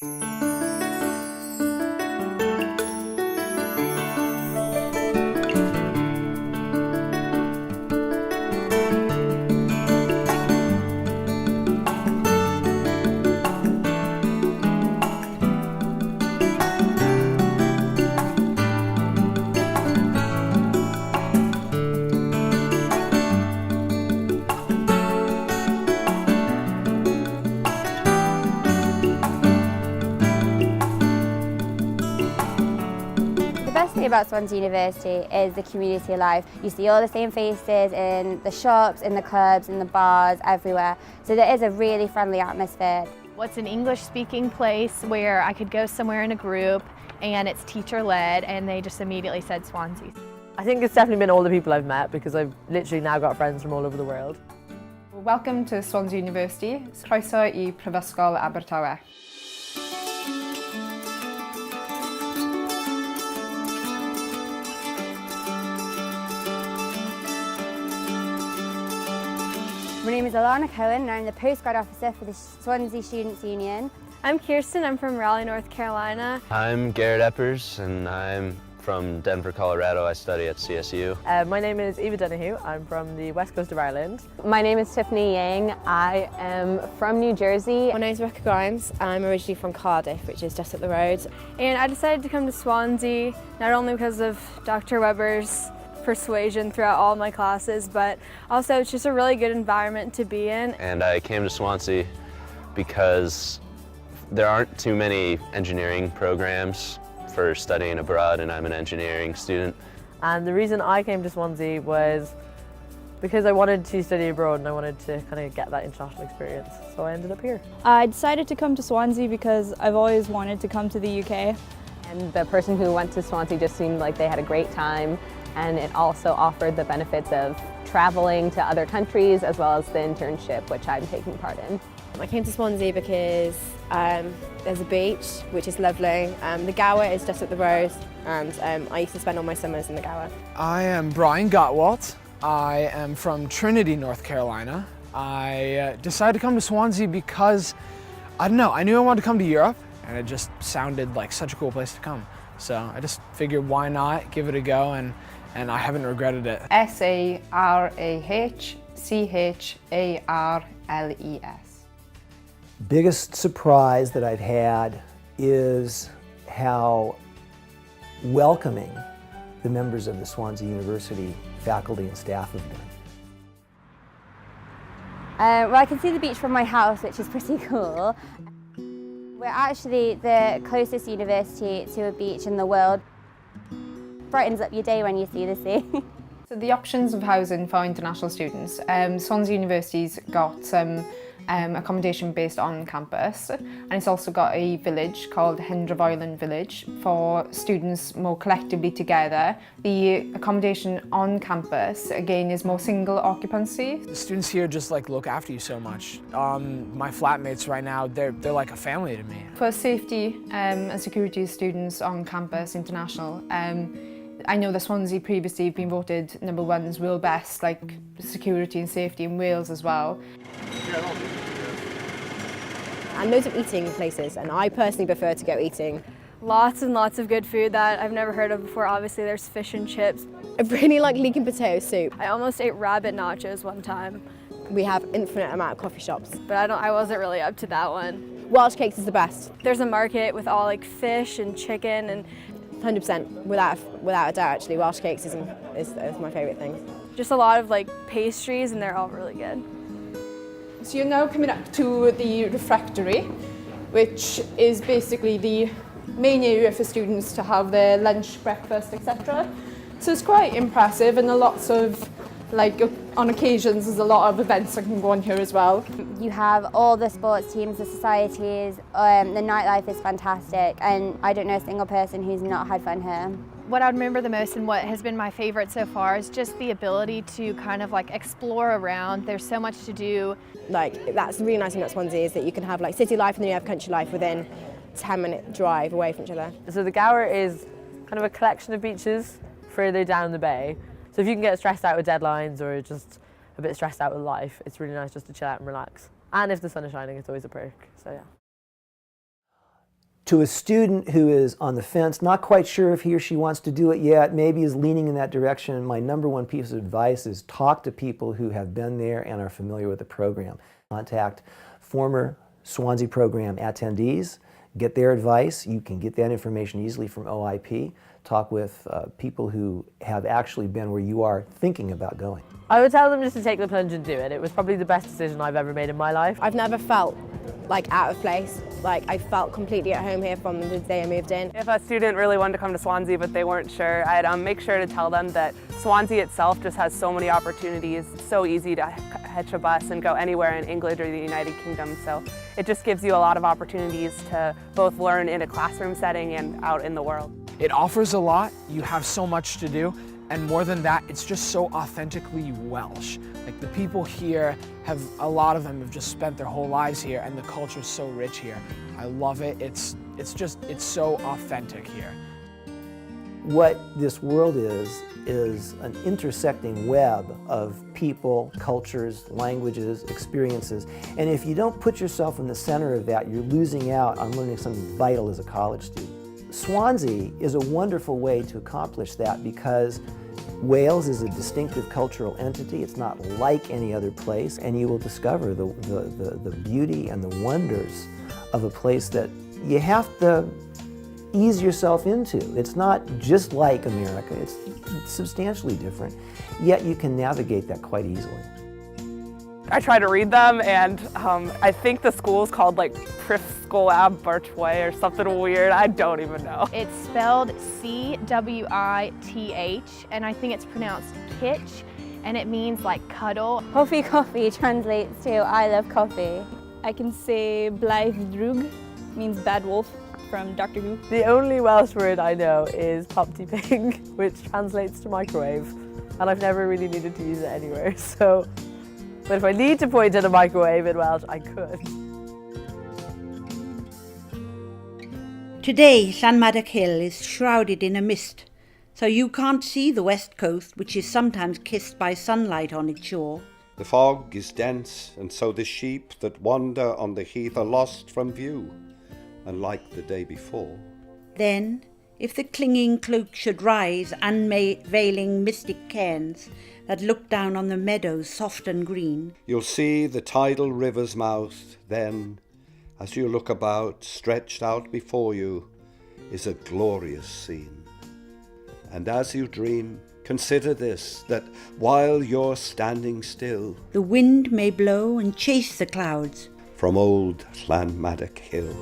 The best thing about Swansea University is the community life. You see all the same faces in the shops, in the clubs, in the bars, everywhere. So there is a really friendly atmosphere. What's an English-speaking place where I could go somewhere in a group and it's teacher-led and they just immediately said Swansea. I think it's definitely been all the people I've met because I've literally now got friends from all over the world. Welcome to Swansea University. Croeso I Prifysgol Abertawe. My name is Alana Cohen and I'm the postgrad officer for the Swansea Students' Union. I'm Kirsten, I'm from Raleigh, North Carolina. I'm Garrett Eppers and I'm from Denver, Colorado. I study at CSU. My name is Eva Donahue. I'm from the west coast of Ireland. My name is Tiffany Yang. I am from New Jersey. My name is Rebecca Grimes. I'm originally from Cardiff, which is just up the road. And I decided to come to Swansea, not only because of Dr. Weber's persuasion throughout all my classes, but also it's just a really good environment to be in. And I came to Swansea because there aren't too many engineering programs for studying abroad, and I'm an engineering student. And the reason I came to Swansea was because I wanted to study abroad and I wanted to kind of get that international experience, so I ended up here. I decided to come to Swansea because I've always wanted to come to the UK. And the person who went to Swansea just seemed like they had a great time, and it also offered the benefits of traveling to other countries as well as the internship, which I'm taking part in. I came to Swansea because there's a beach, which is lovely. The Gower is just up the road, and I used to spend all my summers in the Gower. I am Brian Gottwalt. I am from Trinity, North Carolina. I decided to come to Swansea because, I don't know, I knew I wanted to come to Europe, and it just sounded like such a cool place to come. So I just figured why not, give it a go, and I haven't regretted it. Sarahcharles. Biggest surprise that I've had is how welcoming the members of the Swansea University faculty and staff have been. Well, I can see the beach from my house, which is pretty cool. We're actually the closest university to a beach in the world. Brightens up your day when you see the sea. So the options of housing for international students. Swansea University's got some accommodation based on campus, and it's also got a village called Hendrave Island Village for students more collectively together. The accommodation on campus, again, is more single occupancy. The students here just look after you so much. My flatmates right now, they're like a family to me. For safety and security of students on campus international, I know that Swansea previously have been voted #1 as world best, security and safety in Wales as well. And loads of eating places, and I personally prefer to go eating. Lots and lots of good food that I've never heard of before. Obviously there's fish and chips. I really like leek and potato soup. I almost ate rabbit nachos one time. We have infinite amount of coffee shops. But I wasn't really up to that one. Welsh cakes is the best. There's a market with all fish and chicken and 100%, without a doubt actually, Welsh cakes is my favourite thing. Just a lot of pastries, and they're all really good. So you're now coming up to the refectory, which is basically the main area for students to have their lunch, breakfast, etc. So it's quite impressive, and on occasions there's a lot of events that can go on here as well. You have all the sports teams, the societies, the nightlife is fantastic, and I don't know a single person who's not had fun here. What I remember the most and what has been my favorite so far is just the ability to kind of explore around. There's so much to do. That's the really nice thing about Swansea is that you can have city life and then you have country life within a 10-minute drive away from each other. So the Gower is kind of a collection of beaches further down the bay. So if you can get stressed out with deadlines or just a bit stressed out with life, it's really nice just to chill out and relax. And if the sun is shining, it's always a perk, so yeah. To a student who is on the fence, not quite sure if he or she wants to do it yet, maybe is leaning in that direction, my number one piece of advice is talk to people who have been there and are familiar with the program. Contact former Swansea program attendees, get their advice. You can get that information easily from OIP. Talk with people who have actually been where you are thinking about going. I would tell them just to take the plunge and do it. It was probably the best decision I've ever made in my life. I've never felt like out of place. Like I felt completely at home here from the day I moved in. If a student really wanted to come to Swansea but they weren't sure, I'd make sure to tell them that Swansea itself just has so many opportunities. It's so easy to hitch a bus and go anywhere in England or the United Kingdom. So it just gives you a lot of opportunities to both learn in a classroom setting and out in the world. It offers a lot, you have so much to do, and more than that, it's just so authentically Welsh. Like the people here a lot of them have just spent their whole lives here, and the culture's so rich here. I love it, it's so authentic here. What this world is an intersecting web of people, cultures, languages, experiences, and if you don't put yourself in the center of that, you're losing out on learning something vital as a college student. Swansea is a wonderful way to accomplish that because Wales is a distinctive cultural entity. It's not like any other place, and you will discover the beauty and the wonders of a place that you have to ease yourself into. It's not just like America, it's substantially different, yet you can navigate that quite easily. I try to read them, and I think the school is called like Prifskolab Birchway or something weird. I don't even know. It's spelled C-W-I-T-H, and I think it's pronounced kitsch, and it means like cuddle. Coffee Coffee translates to I love coffee. I can say Blythe Drug, means bad wolf, from Doctor Who. The only Welsh word I know is Popty Pig, which translates to microwave, and I've never really needed to use it anywhere, so. But if I need to point at a microwave in Welsh, I could. Today, Llanmaddoch Hill is shrouded in a mist, so you can't see the west coast, which is sometimes kissed by sunlight on its shore. The fog is dense, and so the sheep that wander on the heath are lost from view, unlike the day before. Then, if the clinging cloak should rise, unveiling mystic cairns that look down on the meadows soft and green, you'll see the tidal river's mouth. Then, as you look about, stretched out before you is a glorious scene. And as you dream, consider this, that while you're standing still, the wind may blow and chase the clouds from old Llanmaddoch Hill.